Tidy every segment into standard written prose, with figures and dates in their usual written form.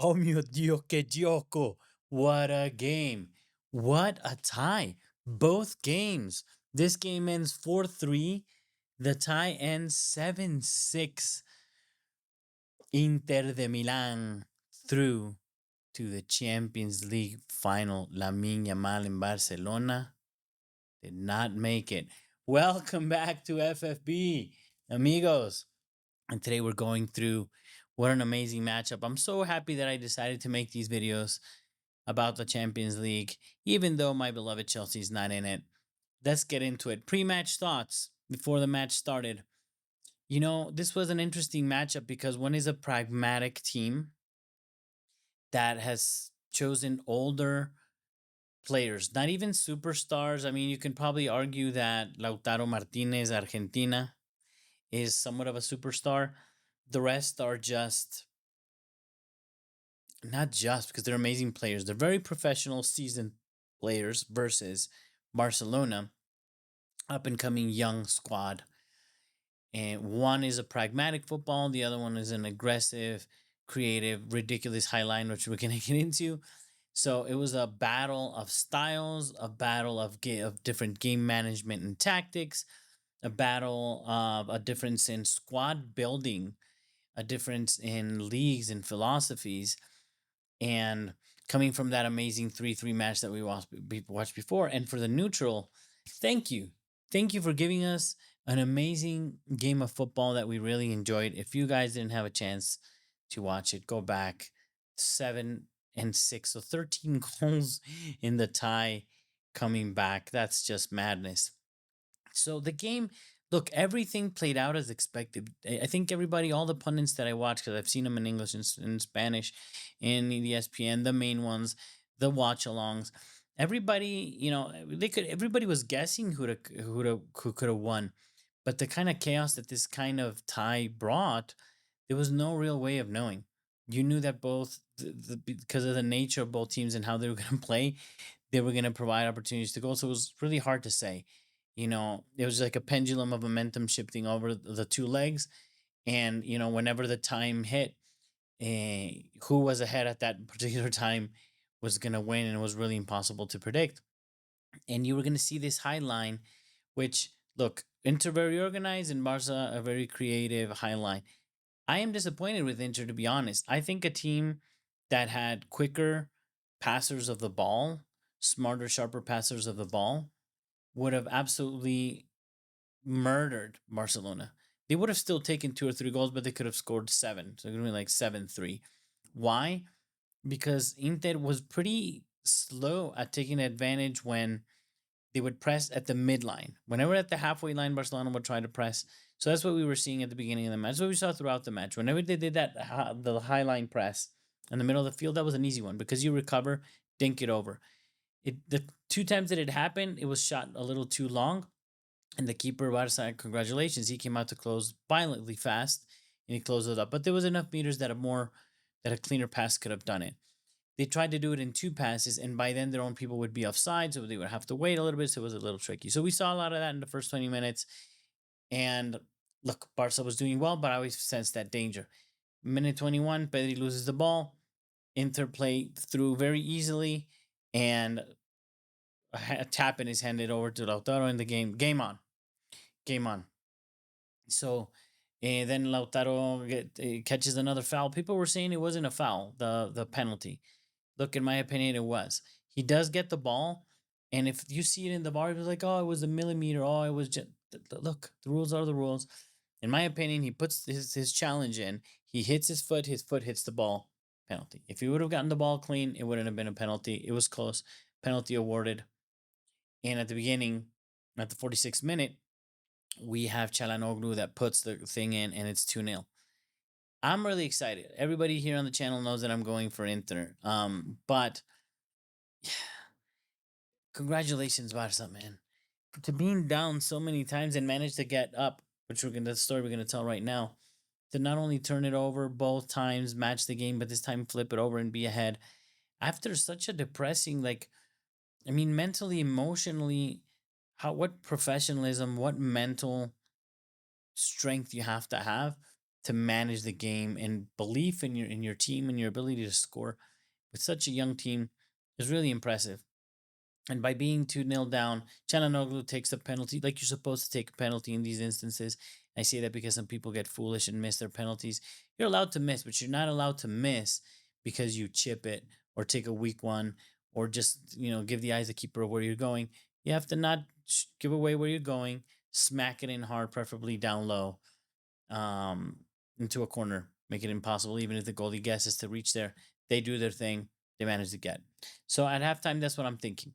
Oh mio Dio, che gioco! What a game! What a tie! Both games. This game ends 4-3. The tie ends 7-6. Inter de Milan through to the Champions League final. Lamine Yamal in Barcelona did not make it. Welcome back to FFB, amigos. And today we're going through what an amazing matchup. I'm so happy that I decided to make these videos about the Champions League, even though my beloved Chelsea's not in it. Let's get into it. Pre-match thoughts before the match started. You know, this was an interesting matchup because one is a pragmatic team that has chosen older players, not even superstars. I mean, you can probably argue that Lautaro Martinez, Argentina, is somewhat of a superstar. The rest are just not just because they're amazing players. They're very professional, seasoned players versus Barcelona, up and coming young squad. And one is a pragmatic football, the other one is an aggressive, creative, ridiculous high line, which we're going to get into. So it was a battle of styles, a battle of different game management and tactics, a battle of a difference in squad building, a difference in leagues and philosophies, and coming from that amazing 3-3 match that we watched before. And for the neutral, thank you. Thank you for giving us an amazing game of football that we really enjoyed. If you guys didn't have a chance to watch it, go back 7-6. So 13 goals in the tie coming back. That's just madness. So the game, look, everything played out as expected. I think everybody, all the pundits that I watched, because I've seen them in English and in Spanish, in the ESPN, the main ones, the watch-alongs, everybody, everybody was guessing who could have won, but the kind of chaos that this kind of tie brought, there was no real way of knowing. You knew that both, because of the nature of both teams and how they were going to play, they were going to provide opportunities to go. So it was really hard to say. It was like a pendulum of momentum shifting over the two legs. And, whenever the time hit, who was ahead at that particular time was going to win. And it was really impossible to predict. And you were going to see this high line, which, look, Inter very organized and Barca a very creative high line. I am disappointed with Inter, to be honest. I think a team that had quicker passers of the ball, smarter, sharper passers of the ball, would have absolutely murdered Barcelona. They would have still taken 2 or 3 goals, but they could have scored 7. So it would be like 7-3. Why? Because Inter was pretty slow at taking advantage when they would press at the midline. Whenever at the halfway line, Barcelona would try to press. So that's what we were seeing at the beginning of the match. That's what we saw throughout the match. Whenever they did that, the high line press in the middle of the field, that was an easy one because you recover, dink it over. The 2 times that it happened, it was shot a little too long. And the keeper, Barça, congratulations, he came out to close violently fast and he closed it up. But there was enough meters that a cleaner pass could have done it. They tried to do it in 2 passes, and by then their own people would be offside, so they would have to wait a little bit. So it was a little tricky. So we saw a lot of that in the first 20 minutes. And look, Barca was doing well, but I always sensed that danger. Minute 21, Pedri loses the ball. Inter play through very easily, and a tap and is handed over to Lautaro in the game. Game on. So then Lautaro catches another foul. People were saying it wasn't a foul, the penalty. Look, in my opinion, it was. He does get the ball, and if you see it in the bar, it was like, oh, it was a millimeter. Oh, it was just look. The rules are the rules. In my opinion, he puts his challenge in. He hits his foot. His foot hits the ball. Penalty. If he would have gotten the ball clean, it wouldn't have been a penalty. It was close. Penalty awarded. And at the beginning, at the 46th minute, we have Çalhanoğlu that puts the thing in, and it's 2-0. I'm really excited. Everybody here on the channel knows that I'm going for Inter. But congratulations, Barca, man. To being down so many times and manage to get up, which the story we're gonna tell right now, to not only turn it over both times, match the game, but this time flip it over and be ahead. After such a depressing, mentally, emotionally, what professionalism, what mental strength you have to to manage the game, and belief in your team and your ability to score with such a young team is really impressive. And by being 2-0 down, Çalhanoğlu takes a penalty like you're supposed to take a penalty in these instances. I say that because some people get foolish and miss their penalties. You're allowed to miss, but you're not allowed to miss because you chip it or take a weak one or just, give the eyes the keeper where you're going. You have to not give away where you're going, smack it in hard, preferably down low, um, into a corner, make it impossible. Even if the goalie guesses to reach there, they do their thing, they manage to get. So at halftime, that's what I'm thinking.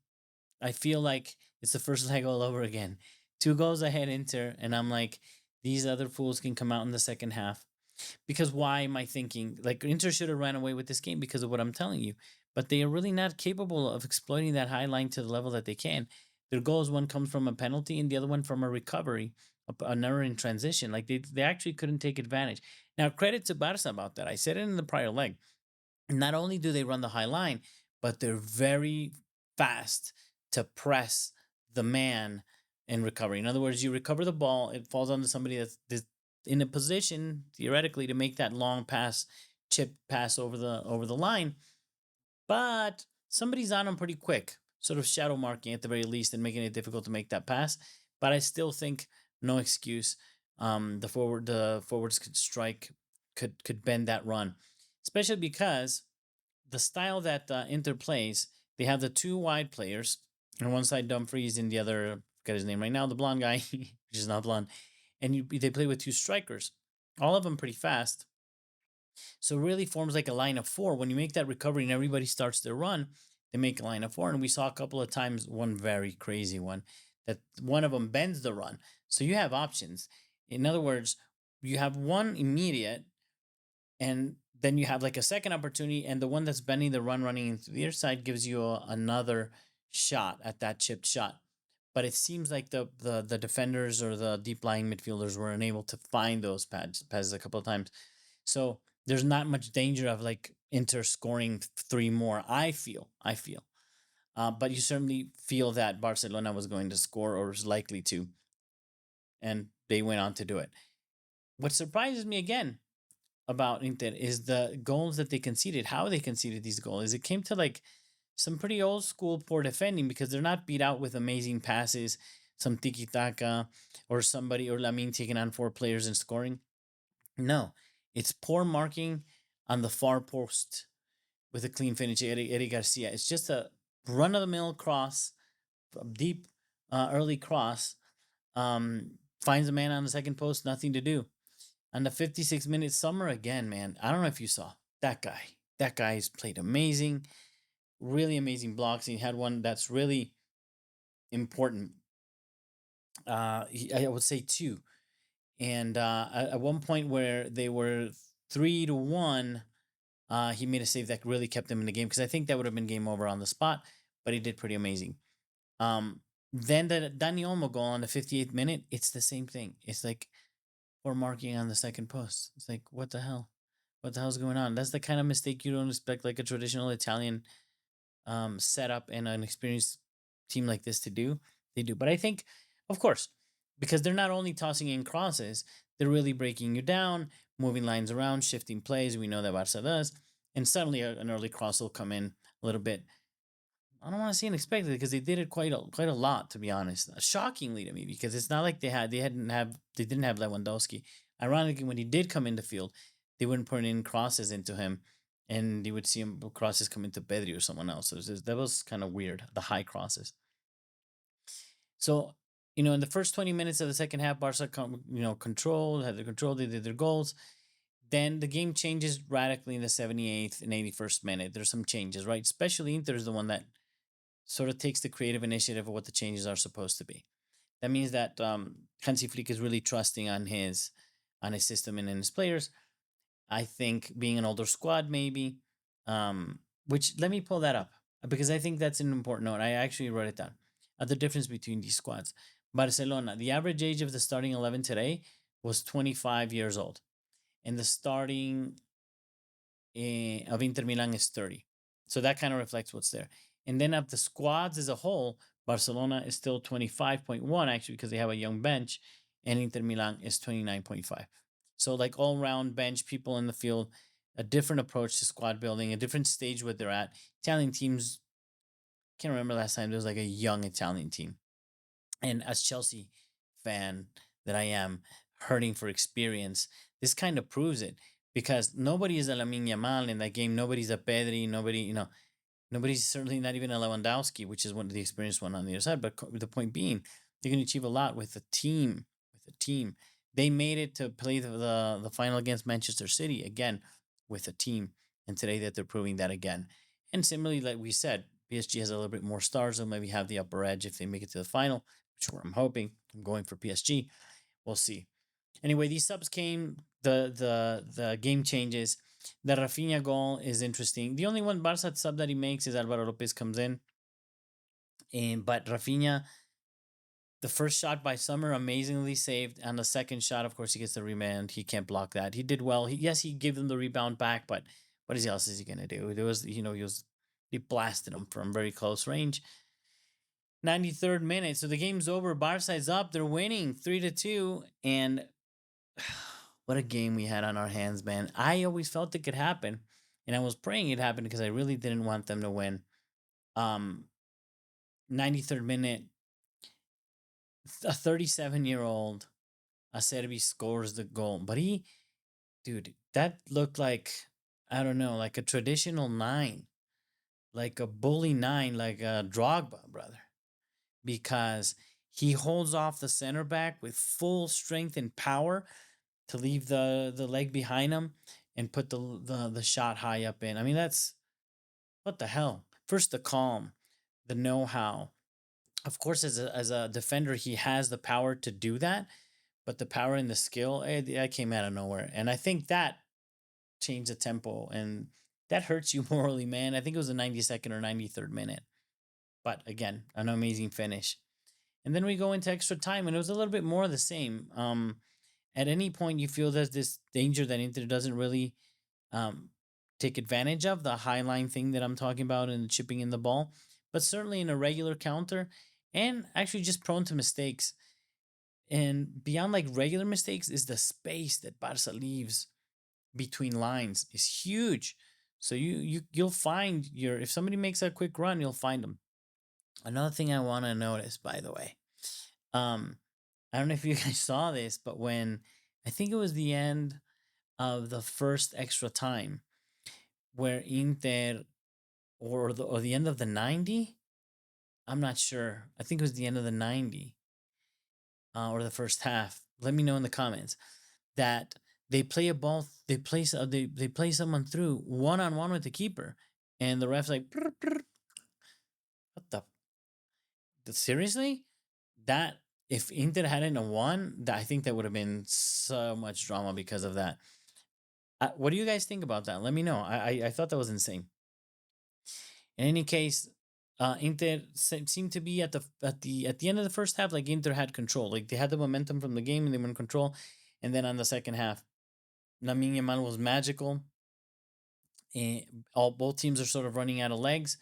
I feel like it's the first leg all over again. 2 goals ahead, Inter, and I'm like, these other fools can come out in the second half. Because why am I thinking like Inter should have ran away with this game because of what I'm telling you? But they are really not capable of exploiting that high line to the level that they can. Their goals, one comes from a penalty and the other one from a recovery, another in transition. Like they actually couldn't take advantage. Now, credit to Barça about that. I said it in the prior leg. Not only do they run the high line, but they're very fast to press the man in recovery. In other words, you recover the ball, it falls onto somebody that's in a position theoretically to make that long pass, chip pass over the line, but somebody's on them pretty quick, sort of shadow marking at the very least and making it difficult to make that pass. But I still think no excuse. The forwards could strike, could bend that run, especially because the style that Inter plays, they have the two wide players, on one side Dumfries and the other, I forget his name right now, the blonde guy, which is not blonde, and they play with two strikers, all of them pretty fast. So it really forms like a line of four. When you make that recovery and everybody starts their run, they make a line of four. And we saw a couple of times, one very crazy one, that one of them bends the run. So you have options. In other words, you have one immediate, and then you have like a second opportunity, and the one that's bending the run running into the other side gives you another shot at that chipped shot. But it seems like the defenders or the deep lying midfielders were unable to find those passes a couple of times. So there's not much danger of like Inter scoring three more. I feel. But you certainly feel that Barcelona was going to score or was likely to, and they went on to do it. What surprises me again about Inter is the goals that they conceded, how they conceded these goals. It came to like some pretty old school poor defending because they're not beat out with amazing passes, some tiki taka, or somebody or Lamine taking on four players and scoring. No, it's poor marking on the far post with a clean finish, Eddie Garcia. It's just a run of the mill cross, deep, early cross. Finds a man on the second post, nothing to do. On the 56-minute summer again, man. I don't know if you saw that guy. That guy's played amazing, really amazing blocks. He had one that's really important. I would say two. And at one point where they were 3-1, he made a save that really kept them in the game because I think that would have been game over on the spot, but he did pretty amazing. Then the Dani Olmo goal on the 58th minute, it's the same thing. It's like we're marking on the second post. It's like, what the hell? What the hell's going on? That's the kind of mistake you don't expect like a traditional Italian setup and an experienced team like this to do. They do. But I think, of course, because they're not only tossing in crosses, they're really breaking you down, moving lines around, shifting plays. We know that Barça does. And suddenly an early cross will come in a little bit. I don't want to say unexpected because they did it quite a lot, to be honest. Shockingly to me, because it's not like they didn't have Lewandowski. Ironically, when he did come in the field, they wouldn't put in crosses into him, and you would see him crosses come into Pedri or someone else. So that was kind of weird, the high crosses. So in the first 20 minutes of the second half, Barca had the control, they did their goals. Then the game changes radically in the 78th and 81st minute. There's some changes, right? Especially Inter is the one that sort of takes the creative initiative of what the changes are supposed to be. That means that Hansi Flick is really trusting on his system and in his players. I think being an older squad, maybe, which let me pull that up because I think that's an important note. I actually wrote it down. The difference between these squads. Barcelona, the average age of the starting 11 today was 25 years old, and the starting of Inter Milan is 30. So that kind of reflects what's there. And then of the squads as a whole, Barcelona is still 25.1 actually because they have a young bench, and Inter Milan is 29.5. So like all round bench people in the field, a different approach to squad building, a different stage where they're at. Italian teams, can't remember last time there was like a young Italian team. And as Chelsea fan that I am, hurting for experience, this kind of proves it because nobody is a Lamine Yamal in that game. Nobody's a Pedri. Nobody, nobody's certainly not even a Lewandowski, which is one of the experienced one on the other side. But the point being, you can achieve a lot with a team. With a team, they made it to play the final against Manchester City again with a team, and today that they're proving that again. And similarly, like we said, PSG has a little bit more stars. They'll maybe have the upper edge if they make it to the final, which I'm hoping. I'm going for PSG. We'll see. Anyway, these subs came. The game changes. The Raphinha goal is interesting. The only one Barca sub that he makes is Alvaro Lopez comes in. But Raphinha, the first shot by Summer, amazingly saved. And the second shot, of course, he gets the rebound. He can't block that. He did well. Yes, he gave them the rebound back, but what else is he gonna do? There was, he blasted him from very close range. 93rd minute. So the game's over. Barca is up. They're winning 3-2. And what a game we had on our hands, man. I always felt it could happen. And I was praying it happened because I really didn't want them to win. 93rd minute, a 37-year-old Acerbi scores the goal. But dude, that looked like, I don't know, like a traditional nine, like a bully nine, like a Drogba, brother. Because he holds off the center back with full strength and power to leave the leg behind him and put the shot high up in. I mean, that's what the hell. First, the calm, the know-how. Of course, as a defender, he has the power to do that, but the power and the skill, that came out of nowhere. And I think that changed the tempo, and that hurts you morally, man. I think it was the 92nd or 93rd minute. But again, an amazing finish. And then we go into extra time, and it was a little bit more of the same. At any point, you feel there's this danger that Inter doesn't really um, take advantage of the high line thing that I'm talking about and chipping in the ball, but certainly in a regular counter and actually just prone to mistakes. And beyond like regular mistakes is the space that Barca leaves between lines is huge. So you'll find if somebody makes a quick run, you'll find them. Another thing I want to notice, by the way, um, I don't know if you guys saw this, but when I think it was the end of the first extra time, where Inter or the end of the 90, I'm not sure. I think it was the end of the 90 or the first half. Let me know in the comments that they play a ball. They play someone through one on one with the keeper, and the ref's like, "Brr, brr." What seriously? That if Inter hadn't won, I think there would have been so much drama because of that. What do you guys think about that? Let me know. I thought that was insane. In any case, Inter seemed to be at the end of the first half, like Inter had control, like they had the momentum from the game and they were in control. And then on the second half, Lamine Yamal was magical. And both teams are sort of running out of legs,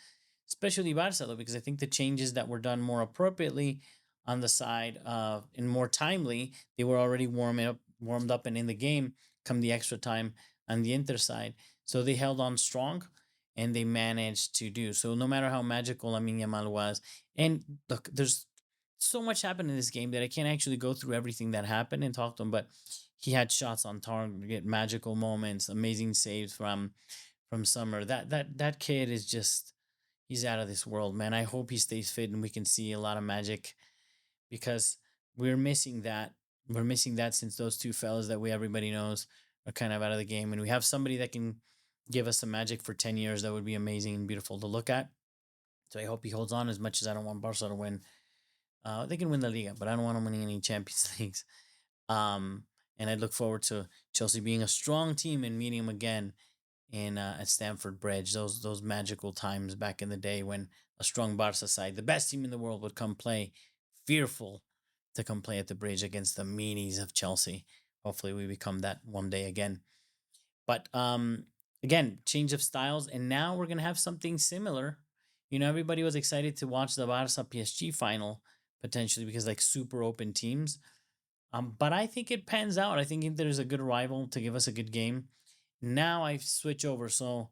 especially Barcelona, because I think the changes that were done more appropriately on the side and more timely, they were already warmed up and in the game come the extra time on the Inter side. So they held on strong and they managed to do. So no matter how magical Lamine Yamal was, and look, there's so much happened in this game that I can't actually go through everything that happened and talk to him, but he had shots on target, magical moments, amazing saves from Summer. That kid is just, he's out of this world, man. I hope he stays fit and we can see a lot of magic because we're missing that. We're missing that since those two fellas that everybody knows are kind of out of the game, and we have somebody that can give us some magic for 10 years. That would be amazing and beautiful to look at. So I hope he holds on, as much as I don't want Barca to win. They can win the Liga, but I don't want them winning any Champions Leagues. And I look forward to Chelsea being a strong team and meeting them again at Stamford Bridge. Those magical times back in the day when a strong Barca side, the best team in the world, would come play, fearful to come play at the bridge against the meanies of Chelsea. Hopefully, we become that one day again. But again, change of styles, and now we're gonna have something similar. Everybody was excited to watch the Barca PSG final potentially because like super open teams. But I think it pans out. I think Inter is a good rival to give us a good game. Now I switch over, so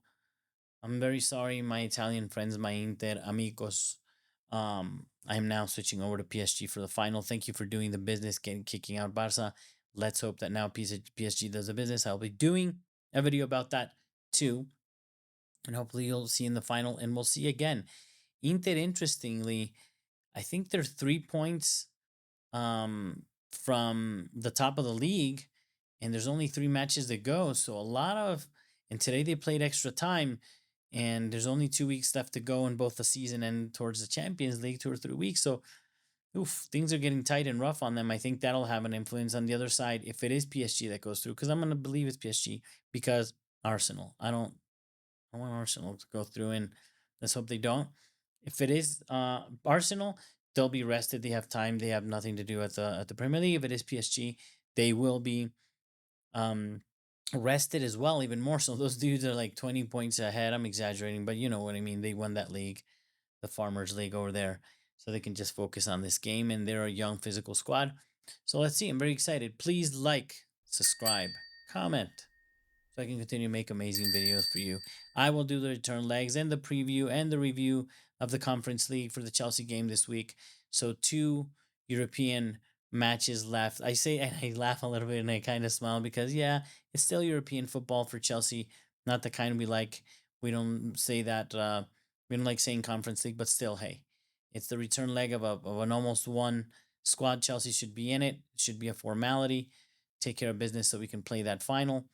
I'm very sorry, my Italian friends, my Inter amigos. I'm now switching over to PSG for the final. Thank you for doing the business, kicking out Barça. Let's hope that now PSG does the business. I'll be doing a video about that too, and hopefully you'll see in the final. And we'll see again. Inter, interestingly, I think they're 3 points from the top of the league, and there's only 3 matches to go. So a lot of, and today they played extra time, and there's only 2 weeks left to go in both the season and towards the Champions League, 2 or 3 weeks. So, oof, things are getting tight and rough on them. I think that'll have an influence on the other side if it is PSG that goes through, because I'm gonna believe it's PSG because Arsenal. I want Arsenal to go through, and let's hope they don't. If it is Arsenal, they'll be rested. They have time. They have nothing to do at the Premier League. If it is PSG, they will be um, rested as well, even more so. Those dudes are like 20 points ahead. I'm exaggerating, but you know what I mean. They won that league, the Farmers League over there, so they can just focus on this game. And they're a young physical squad. So let's see. I'm very excited. Please like, subscribe, comment, so I can continue to make amazing videos for you. I will do the return legs and the preview and the review of the Conference League for the Chelsea game this week. So 2 European matches left. I say, and I laugh a little bit and I kind of smile because, yeah, it's still European football for Chelsea. Not the kind we like. We don't say that. We don't like saying Conference League, but still, hey, it's the return leg of an almost one squad. Chelsea should be in it. It should be a formality. Take care of business so we can play that final.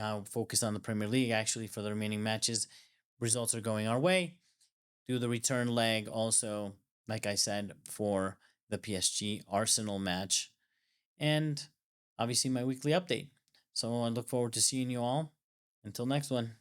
Now focus on the Premier League actually for the remaining matches. Results are going our way. Do the return leg also, like I said, for the PSG Arsenal match. And obviously my weekly update. So I look forward to seeing you all. Until next one.